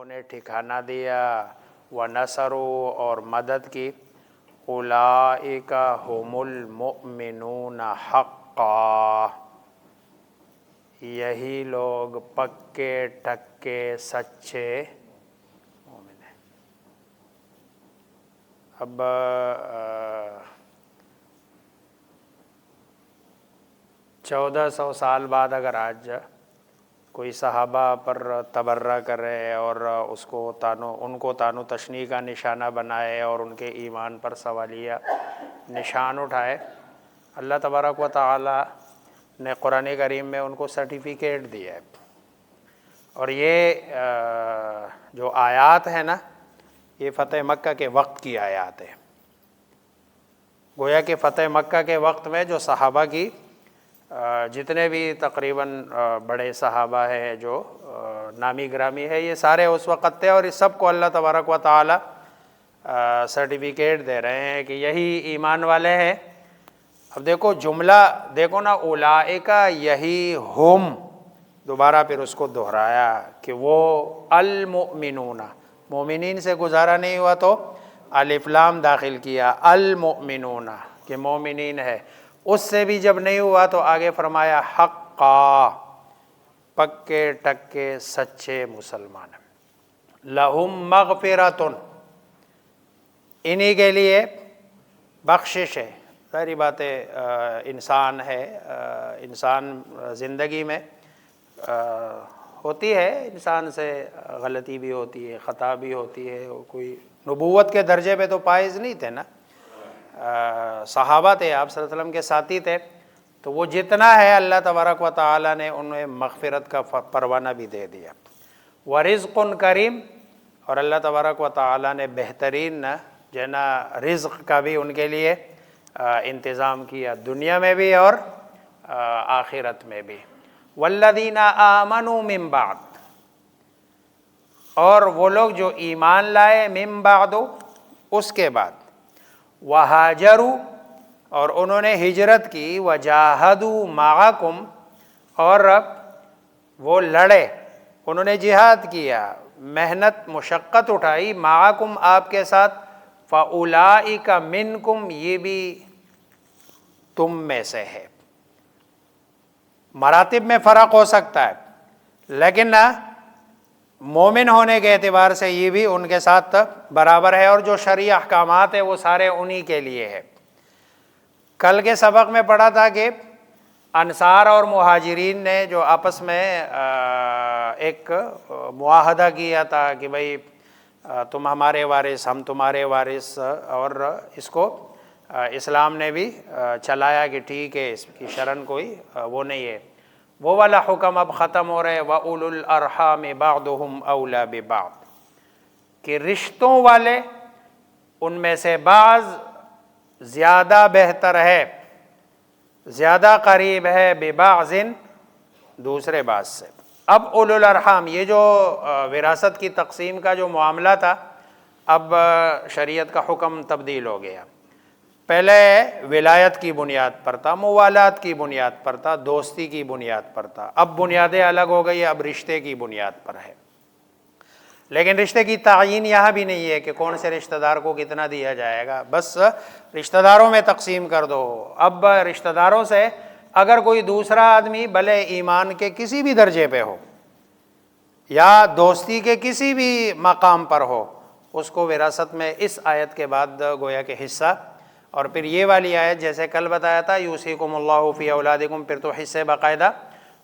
نے ٹھکانہ دیا، وَنَصَرُوا اور مدد کی، اولئک هم المؤمنون حقا یہی لوگ پکے ٹکے سچے مومن ہیں۔ اب 1400 سال بعد اگر آج کوئی صحابہ پر تبرہ کرے اور ان کو تانو تشنیع کا نشانہ بنائے اور ان کے ایمان پر سوالیہ نشان اٹھائے، اللہ تبارک و تعالی نے قرآن کریم میں ان کو سرٹیفکیٹ دیا ہے۔ اور یہ جو آیات ہیں نا، یہ فتح مکہ کے وقت کی آیات ہیں۔ گویا کہ فتح مکہ کے وقت میں جو صحابہ کی جتنے بھی تقریباً بڑے صحابہ ہیں جو نامی گرامی ہے، یہ سارے اس وقت تھے، اور اس سب کو اللہ تبارک و تعالی سرٹیفکیٹ دے رہے ہیں کہ یہی ایمان والے ہیں۔ اب دیکھو جملہ دیکھو نا، اولئک یہی ہم، دوبارہ پھر اس کو دہرایا کہ وہ المؤمنون، مومنین سے گزارا نہیں ہوا تو الف لام داخل کیا، المؤمنون کہ مومنین ہے۔ اس سے بھی جب نہیں ہوا تو آگے فرمایا حقا، پکے ٹکے سچے مسلمان۔ لہم مغفرۃ، انہی کے لیے بخشش ہے۔ ساری باتیں انسان ہے، انسان زندگی میں ہوتی ہے، انسان سے غلطی بھی ہوتی ہے، خطا بھی ہوتی ہے۔ کوئی نبوت کے درجے پہ تو فائز نہیں تھے نا، صحابہ تھے، آپ صلی اللہ علیہ وسلم کے ساتھی تھے، تو وہ جتنا ہے اللہ تبارک و تعالی نے انہیں مغفرت کا پروانہ بھی دے دیا۔ ورزق کریم، اور اللہ تبارک و تعالی نے بہترین رزق کا بھی ان کے لیے انتظام کیا، دنیا میں بھی اور آخرت میں بھی۔ والذین آمنوا من بعد، اور وہ لوگ جو ایمان لائے، من بعد اس کے بعد، وہاجروا اور انہوں نے ہجرت کی، وجاہدوا معکم اور وہ لڑے، انہوں نے جہاد کیا، محنت مشقت اٹھائی، معکم آپ کے ساتھ، فاولئک منکم یہ بھی تم میں سے ہے۔ مراتب میں فرق ہو سکتا ہے، لیکن مومن ہونے کے اعتبار سے یہ بھی ان کے ساتھ برابر ہے، اور جو شرعی احکامات ہیں وہ سارے انہی کے لیے ہے۔ کل کے سبق میں پڑھا تھا کہ انصار اور مہاجرین نے جو آپس میں ایک معاہدہ کیا تھا کہ بھئی تم ہمارے وارث، ہم تمہارے وارث، اور اس کو اسلام نے بھی چلایا کہ ٹھیک ہے، اس کی شرن کوئی وہ نہیں ہے۔ وہ والا حکم اب ختم ہو رہے، وَأُولُو الْأَرْحَامِ بَعْضُهُمْ أَوْلَى بِبَعْضٍ کہ رشتوں والے ان میں سے بعض زیادہ بہتر ہے، زیادہ قریب ہے، ببعض دوسرے بعض سے۔ اب اولو الارحام، یہ جو وراثت کی تقسیم کا جو معاملہ تھا، اب شریعت کا حکم تبدیل ہو گیا۔ پہلے ولایت کی بنیاد پر تھا، موالات کی بنیاد پر تھا، دوستی کی بنیاد پر تھا، اب بنیادیں الگ ہو گئی، اب رشتے کی بنیاد پر ہے۔ لیکن رشتے کی تعین یہاں بھی نہیں ہے کہ کون سے رشتہ دار کو کتنا دیا جائے گا، بس رشتہ داروں میں تقسیم کر دو۔ اب رشتہ داروں سے اگر کوئی دوسرا آدمی بھلے ایمان کے کسی بھی درجے پہ ہو یا دوستی کے کسی بھی مقام پر ہو، اس کو وراثت میں اس آیت کے بعد گویا کہ حصہ، اور پھر یہ والی آیت جیسے کل بتایا تھا، یوصیکم اللہ فی اولادکم، پھر تو حصے باقاعدہ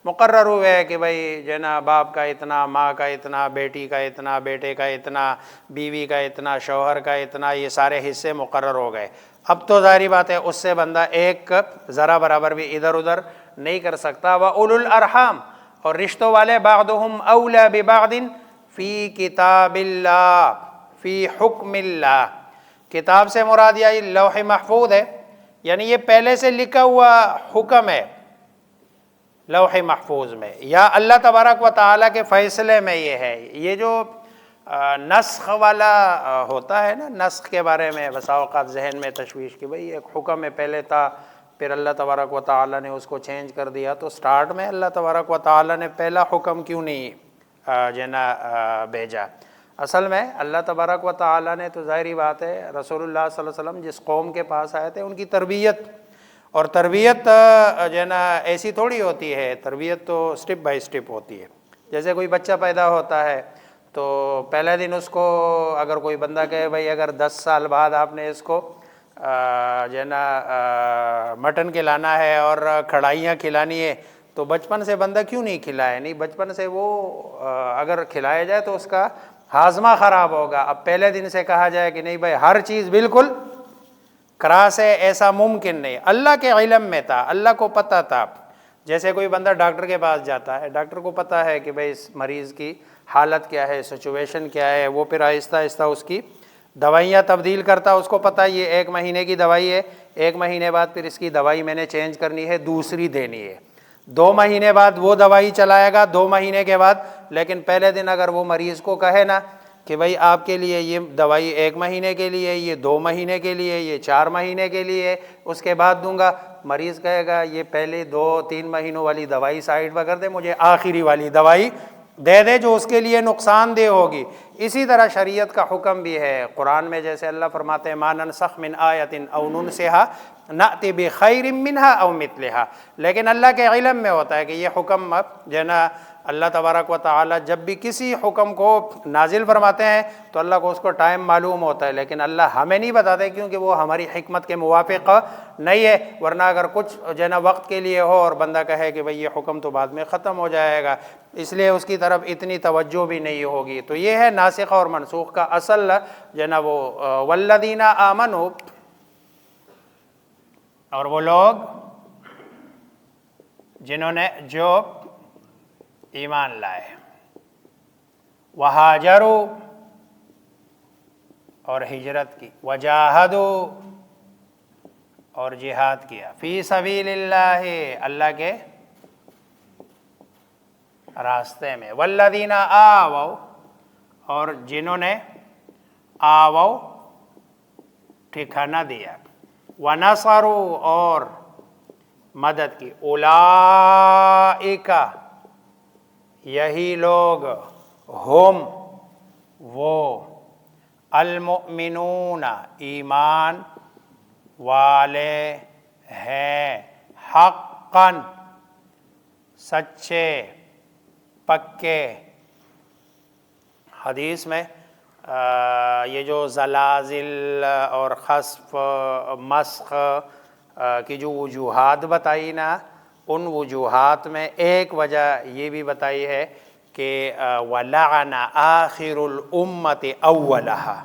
مقرر ہوئے ہیں کہ بھائی باپ کا اتنا، ماں کا اتنا، بیٹی کا اتنا، بیٹے کا اتنا، بیوی کا اتنا، شوہر کا اتنا، یہ سارے حصے مقرر ہو گئے۔ اب تو ظاہری بات ہے اس سے بندہ ایک ذرا برابر بھی ادھر ادھر نہیں کر سکتا۔ وَأُولُو الْأَرْحَامِ اور رشتوں والے، بعضهم اولیٰ ببعض فی کتاب اللہ، فی حکم اللہ، کتاب سے مراد یہ لوح محفوظ ہے، یعنی یہ پہلے سے لکھا ہوا حکم ہے لوح محفوظ میں، یا اللہ تبارک و تعالیٰ کے فیصلے میں یہ ہے۔ یہ جو نسخ والا ہوتا ہے نا، نسخ کے بارے میں بسا اوقات ذہن میں تشویش کہ بھئی ایک حکم ہے پہلے تھا، پھر اللہ تبارک و تعالیٰ نے اس کو چینج کر دیا، تو سٹارٹ میں اللہ تبارک و تعالیٰ نے پہلا حکم کیوں نہیں بھیجا؟ اصل میں اللہ تبارک و تعالیٰ نے تو ظاہری بات ہے رسول اللہ صلی اللہ علیہ وسلم جس قوم کے پاس آئے تھے ان کی تربیت، اور تربیت جو ہے نا ایسی تھوڑی ہوتی ہے، تربیت تو سٹیپ بائی سٹیپ ہوتی ہے۔ جیسے کوئی بچہ پیدا ہوتا ہے تو پہلے دن اس کو اگر کوئی بندہ کہے بھائی اگر 10 سال بعد آپ نے اس کو جو ہے نا مٹن کھلانا ہے اور کڑھائیاں کھلانی ہے تو بچپن سے بندہ کیوں نہیں کھلائے؟ نہیں، بچپن سے وہ اگر کھلایا جائے تو اس کا ہاضمہ خراب ہوگا۔ اب پہلے دن سے کہا جائے کہ نہیں بھائی ہر چیز بالکل کراس ہے، ایسا ممکن نہیں۔ اللہ کے علم میں تھا، اللہ کو پتہ تھا۔ جیسے کوئی بندہ ڈاکٹر کے پاس جاتا ہے، ڈاکٹر کو پتہ ہے کہ بھائی اس مریض کی حالت کیا ہے، سچویشن کیا ہے، وہ پھر آہستہ آہستہ اس کی دوائیاں تبدیل کرتا، اس کو پتہ یہ 1 مہینے کی دوائی ہے، 1 مہینے بعد پھر اس کی دوائی میں نے چینج کرنی ہے، دوسری دینی ہے، 2 مہینے بعد وہ دوائی چلائے گا، 2 مہینے کے بعد۔ لیکن پہلے دن اگر وہ مریض کو کہے نا کہ بھائی آپ کے لیے یہ دوائی 1 مہینے کے لیے، یہ 2 مہینے کے لیے، یہ 4 مہینے کے لیے، اس کے بعد دوں گا، مریض کہے گا یہ پہلے 2-3 مہینوں والی دوائی سائڈ پر کر دے، مجھے آخری والی دوائی دے دے جو اس کے لیے نقصان دہ ہوگی۔ اسی طرح شریعت کا حکم بھی ہے قرآن میں، جیسے اللہ فرماتے ہیں ما ننسخ من آیت او ننسها نأتی بخیر منها او مثلها، لیکن اللہ کے علم میں ہوتا ہے کہ یہ حکم جو ہے نا اللہ تبارک و تعالی جب بھی کسی حکم کو نازل فرماتے ہیں تو اللہ کو اس کو ٹائم معلوم ہوتا ہے، لیکن اللہ ہمیں نہیں بتاتے کیونکہ وہ ہماری حکمت کے موافق نہیں ہے۔ ورنہ اگر کچھ جو ہے نا وقت کے لیے ہو اور بندہ کہے کہ بھئی یہ حکم تو بعد میں ختم ہو جائے گا، اس لیے اس کی طرف اتنی توجہ بھی نہیں ہوگی۔ تو یہ ہے ناسخ اور منسوخ کا اصل جو ہے نا وہ والذین آمنوا، اور وہ لوگ جنہوں نے جو ایمان لائے، وہاجروا اور ہجرت کی، وجاہدوا اور جہاد کیا، فی سبیل اللہ اللہ کے راستے میں، والذین آووا اور جنہوں نے آووا ٹھکانہ دیا، ونصروا اور مدد کی، اولئک یہی لوگ، ہم وہ، المؤمنون ایمان والے ہیں، حقاً سچے پکے۔ حدیث میں یہ جو زلازل اور خسف مسخ کی جو وجوہات بتائی نا، ان وجوہات میں ایک وجہ یہ بھی بتائی ہے کہ وَلَعَنَ آخِرُ الْأُمَّةِ أَوَّلَهَا،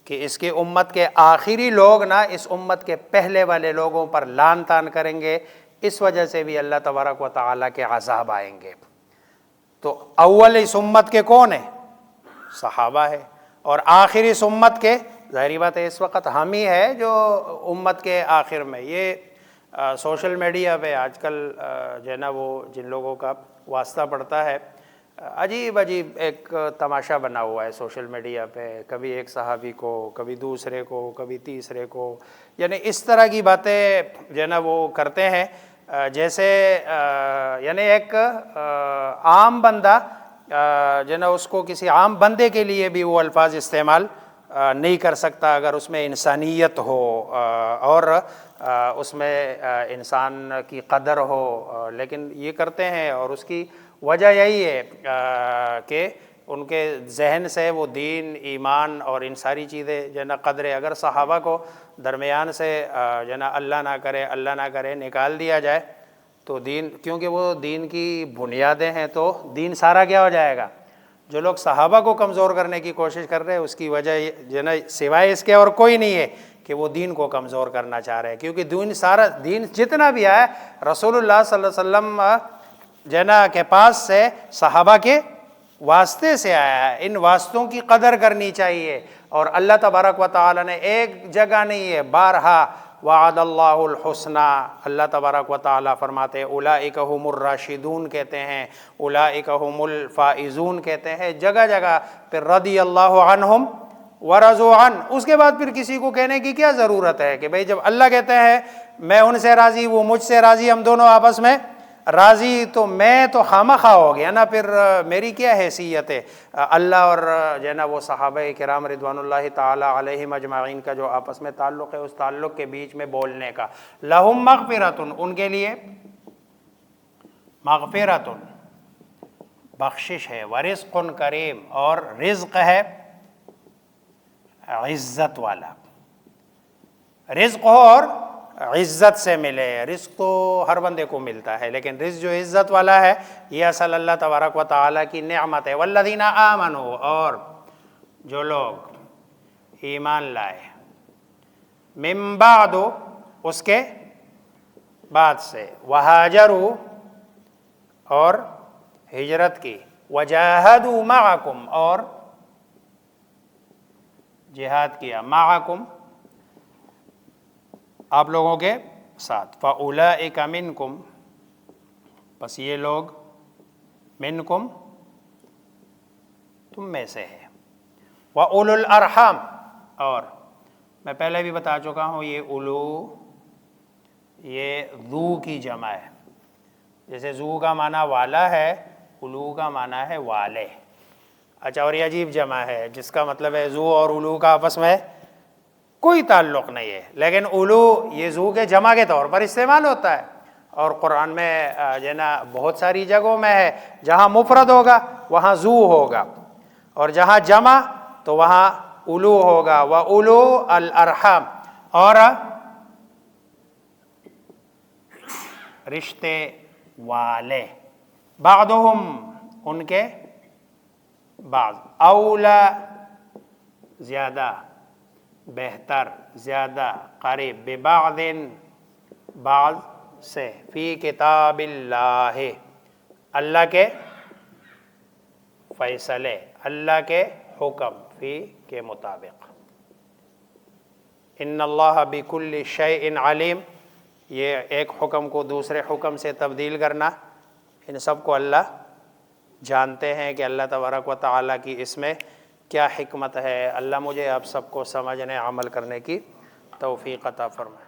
کہ اس کے امت کے آخری لوگ نا اس امت کے پہلے والے لوگوں پر لعن طعن کریں گے، اس وجہ سے بھی اللہ تبارک و تعالیٰ کے عذاب آئیں گے۔ تو اول اس امت کے کون ہیں؟ صحابہ ہے، اور آخر اس امت کے ظاہری بات ہے اس وقت ہم ہی ہے جو امت کے آخر میں۔ یہ سوشل میڈیا پہ آج کل جو ہے نا وہ جن لوگوں کا واسطہ پڑتا ہے، عجیب عجیب ایک تماشا بنا ہوا ہے سوشل میڈیا پہ، کبھی ایک صحابی کو، کبھی دوسرے کو، کبھی تیسرے کو، یعنی اس طرح کی باتیں جو ہے نا وہ کرتے ہیں جیسے یعنی ایک عام بندہ جو ہے نا اس کو کسی عام بندے کے لیے بھی وہ الفاظ استعمال نہیں کر سکتا اگر اس میں انسانیت ہو اور اس میں انسان کی قدر ہو، لیکن یہ کرتے ہیں۔ اور اس کی وجہ یہی ہے کہ ان کے ذہن سے وہ دین، ایمان اور ان ساری چیزیں جو ہے نا قدرے، اگر صحابہ کو درمیان سے جو ہے نا اللہ نہ کرے نکال دیا جائے تو دین، کیونکہ وہ دین کی بنیادیں ہیں، تو دین سارا کیا ہو جائے گا۔ جو لوگ صحابہ کو کمزور کرنے کی کوشش کر رہے ہیں اس کی وجہ جو ہے نا سوائے اس کے اور کوئی نہیں ہے کہ وہ دین کو کمزور کرنا چاہ رہے ہیں، کیونکہ دین جتنا بھی آیا رسول اللہ صلی اللہ علیہ وسلم جو ہے نا کے پاس سے صحابہ کے واسطے سے آیا ہے۔ ان واسطوں کی قدر کرنی چاہیے، اور اللہ تبارک و تعالی نے ایک جگہ نہیں ہے، بارہا وعد اللہ الحسنہ، اللہ تبارک و تعالیٰ فرماتے ہیں اولئک هم الراشدون کہتے ہیں، اولئک هم الفائزون کہتے ہیں، جگہ جگہ پھر رضی اللہ عنہم ورضوا عنہ۔ اس کے بعد پھر کسی کو کہنے کی کیا ضرورت ہے کہ بھئی جب اللہ کہتے ہیں میں ان سے راضی وہ مجھ سے راضی، ہم دونوں آپس میں راضی تو میں تو خامخواہ ہو گیا نا، پھر میری کیا حیثیت ہے؟ اللہ اور جو ہے نا وہ صحابہ کرام رضوان اللہ تعالی علیہم اجمعین کا جو آپس میں تعلق ہے، اس تعلق کے بیچ میں بولنے کا. لہم مغفرۃ، ان کے لیے مغفرۃ بخشش ہے، ورزق کریم، اور رزق ہے عزت والا. رزق ہو اور عزت سے ملے. رزق تو ہر بندے کو ملتا ہے، لیکن رزق جو عزت والا ہے یہ اصل اللہ تبارک و تعالیٰ کی نعمت ہے. والذین آمنوا، اور جو لوگ ایمان لائے، من بعد، اس کے بعد سے، وہاجروا، اور ہجرت کی، وجاہدوا معکم، اور جہاد کیا، معکم آپ لوگوں کے ساتھ، فاولئک منکم، بس یہ لوگ، منکم تم میں سے ہے، واولو الارحام، اور میں پہلے بھی بتا چکا ہوں یہ اولو یہ ذو کی جمع ہے. جیسے ذو کا معنی والا ہے، اولو کا معنی ہے والے. اچھا، اور یہ عجیب جمع ہے جس کا مطلب ہے ذو اور اولو کا آپس میں کوئی تعلق نہیں ہے، لیکن اولو یہ ذو کے جمع کے طور پر استعمال ہوتا ہے. اور قرآن میں جو ہے نا بہت ساری جگہوں میں ہے، جہاں مفرد ہوگا وہاں ذو ہوگا، اور جہاں جمع تو وہاں اولو ہوگا. وَأُولُو الْأَرْحَامِ، اور رشتے والے، بعضهم ان کے بعض، اولا زیادہ، بہتر، زیادہ، قریب، ببعض بعض سے، فی کتاب اللہ اللہ کے فیصلے، اللہ کے حکم، فی کے مطابق. ان اللہ بکل شیء علیم، یہ ایک حکم کو دوسرے حکم سے تبدیل کرنا، ان سب کو اللہ جانتے ہیں کہ اللہ تبارک و تعالیٰ کی اس میں کیا حکمت ہے. اللہ مجھے آپ سب کو سمجھنے، عمل کرنے کی توفیق عطا فرمائے.